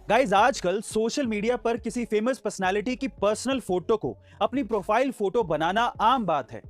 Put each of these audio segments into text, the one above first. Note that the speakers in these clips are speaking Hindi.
गाइज आजकल सोशल मीडिया पर किसी फेमस पर्सनालिटी की पर्सनल फोटो को अपनी प्रोफाइल फोटो बनाना आम बात है।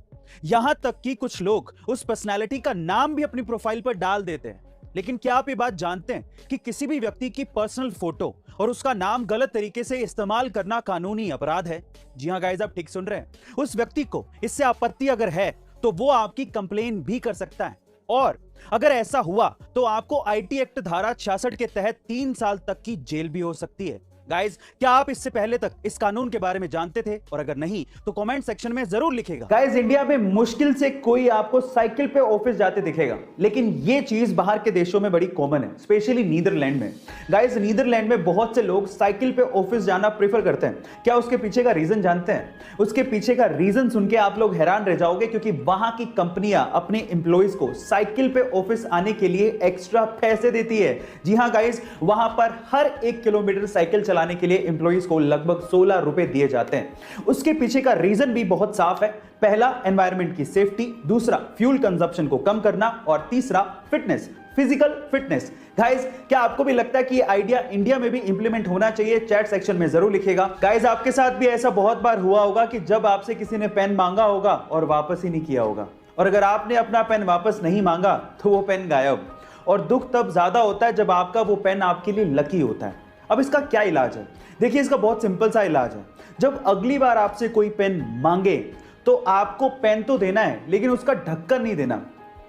यहां तक कि कुछ लोग उस पर्सनालिटी का नाम भी अपनी प्रोफाइल पर डाल देते हैं। लेकिन क्या आप ये बात जानते हैं कि किसी भी व्यक्ति की पर्सनल फोटो और उसका नाम गलत तरीके से इस्तेमाल करना कानूनी अपराध है? जी हां गाइज, आप ठीक सुन रहे हैं। उस व्यक्ति को इससे आपत्ति अगर है तो वो आपकी कंप्लेन भी कर सकता है, और अगर ऐसा हुआ तो आपको आईटी एक्ट धारा 66 के तहत 3 साल तक की जेल भी हो सकती है। गाइस, क्या आप इससे पहले तक इस कानून के बारे में जानते थे? और अगर नहीं तो कमेंट सेक्शन में जरूर लिखेगा। गाइस, इंडिया में मुश्किल से कोई आपको साइकिल पे ऑफिस जाते दिखेगा, लेकिन ये चीज बाहर के देशों में बड़ी कॉमन है, स्पेशली नीदरलैंड में। गाइस, नीदरलैंड में बहुत से लोग साइकिल पे ऑफिस जाना प्रेफर करते हैं। क्या उसके पीछे का रीजन जानते हैं? उसके पीछे का रीजन सुन के आप लोग हैरान रह जाओगे, क्योंकि वहां की कंपनियां अपने एम्प्लॉइज को साइकिल पे ऑफिस आने के लिए एक्स्ट्रा पैसे देती है। जी हां गाइस, वहां पर हर 1 किलोमीटर साइकिल चलाने के लिए एम्प्लॉइज को लगभग 16 रुपए दिए जाते हैं। उसके पीछे का रीजन भी बहुत साफ है। पहला, एनवायरनमेंट की सेफ्टी, दूसरा, फ्यूल कंजप्शन को कम करना, और तीसरा, फिटनेस, फिजिकल फिटनेस। गाइस, क्या आपको भी लगता है कि ये आइडिया इंडिया में भी इंप्लीमेंट होना चाहिए? चैट सेक्शन में जरूर लिखेगा। गाइस, आपके साथ भी ऐसा बहुत बार हुआ होगा कि जब आपसे किसी ने पेन मांगा होगा और वापस ही नहीं किया होगा, और अगर आपने अपना पेन वापस नहीं मांगा तो वो पेन गायब। और दुख तब ज्यादा होता है जब आपका वो पेन आपके लिए लकी होता है। अब इसका क्या इलाज है? देखिए, इसका बहुत सिंपल सा इलाज है। जब अगली बार आपसे कोई पेन मांगे तो आपको पेन तो देना है, लेकिन उसका ढक्कन नहीं देना।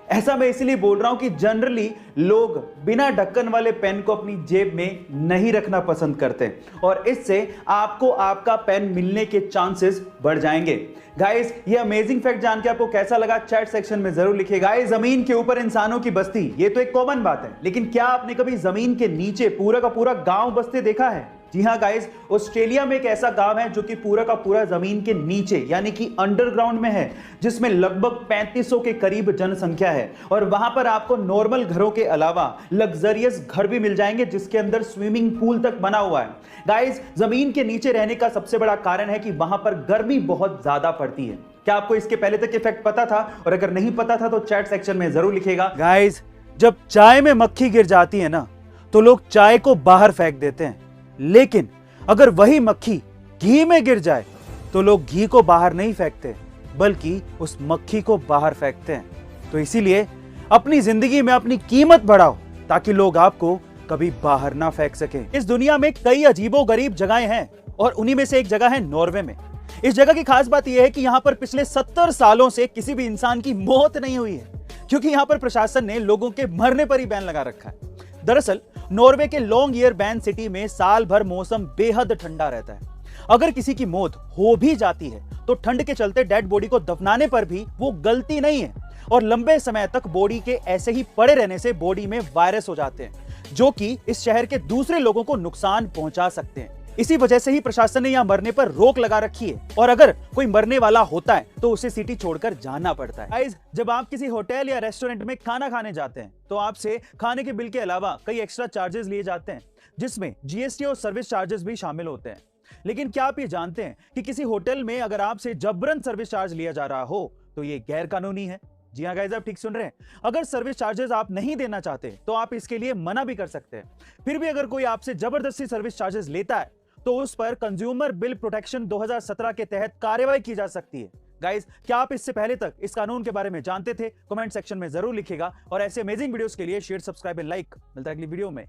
ऐसा मैं इसलिए बोल रहा हूं कि जनरली लोग बिना ढक्कन वाले पेन को अपनी जेब में नहीं रखना पसंद करते, और इससे आपको आपका पेन मिलने के चांसेस बढ़ जाएंगे। गाइस, ये अमेजिंग फैक्ट जान के आपको कैसा लगा? चैट सेक्शन में जरूर लिखिएगा। गाइस, जमीन के ऊपर इंसानों की बस्ती, ये तो एक कॉमन बात है, लेकिन क्या आपने कभी जमीन के नीचे पूरा का पूरा गांव बसते देखा है? जी हां गाइस, ऑस्ट्रेलिया में एक ऐसा गांव है जो कि पूरा का पूरा जमीन के नीचे यानी कि अंडरग्राउंड में है, जिसमें लगभग 3500 के करीब जनसंख्या है। और वहां पर आपको नॉर्मल घरों के अलावा लग्जरियस घर भी मिल जाएंगे, जिसके अंदर स्विमिंग पूल तक बना हुआ है। गाइस, जमीन के नीचे रहने का सबसे बड़ा कारण है कि वहां पर गर्मी बहुत ज्यादा पड़ती है। क्या आपको इसके पहले तक इफेक्ट पता था? और अगर नहीं पता था तो चैट सेक्शन में जरूर लिखेगा। गाइस, जब चाय में मक्खी गिर जाती है ना, तो लोग चाय को बाहर फेंक देते हैं, लेकिन अगर वही मक्खी घी में गिर जाए तो लोग घी को बाहर नहीं फेंकते, बल्कि उस मक्खी को बाहर फेंकते हैं। तो इसीलिए अपनी जिंदगी में अपनी कीमत बढ़ाओ, ताकि लोग आपको कभी बाहर ना फेंक सके। इस दुनिया में कई अजीबोगरीब जगहें हैं, और उन्हीं में से एक जगह है नॉर्वे में। इस जगह की खास बात यह है कि यहां पर पिछले 70 सालों से किसी भी इंसान की मौत नहीं हुई है, क्योंकि यहां पर प्रशासन ने लोगों के मरने पर ही बैन लगा रखा है। दरअसल नॉर्वे के लॉन्गईयर बैन सिटी में साल भर मौसम बेहद ठंडा रहता है। अगर किसी की मौत हो भी जाती है तो ठंड के चलते डेड बॉडी को दफनाने पर भी वो गलती नहीं है, और लंबे समय तक बॉडी के ऐसे ही पड़े रहने से बॉडी में वायरस हो जाते हैं, जो कि इस शहर के दूसरे लोगों को नुकसान पहुंचा सकते हैं। इसी वजह से ही प्रशासन ने यहां मरने पर रोक लगा रखी है, और अगर कोई मरने वाला होता है तो उसे सिटी छोड़कर जाना पड़ता है। गाइस, जब आप किसी होटल या रेस्टोरेंट में खाना खाने जाते हैं तो आपसे खाने के बिल के अलावा कई एक्स्ट्रा चार्जेस लिए जाते हैं, जिसमें जीएसटी और सर्विस चार्जेस भी शामिल होते हैं। लेकिन क्या आप ये जानते हैं कि किसी होटल में अगर आपसे जबरन सर्विस चार्ज लिया जा रहा हो तो ये गैर कानूनी है? जी हाँ गाइस, आप ठीक सुन रहे हैं। अगर सर्विस चार्जेस आप नहीं देना चाहते तो आप इसके लिए मना भी कर सकते हैं। फिर भी अगर कोई आपसे जबरदस्ती सर्विस चार्जेस लेता है तो उस पर कंज्यूमर बिल प्रोटेक्शन 2017 के तहत कार्रवाई की जा सकती है। गाइस, क्या आप इससे पहले तक इस कानून के बारे में जानते थे? कमेंट सेक्शन में जरूर लिखेगा, और ऐसे अमेजिंग वीडियोस के लिए शेयर, सब्सक्राइब एंड लाइक। मिलता है अगली वीडियो में।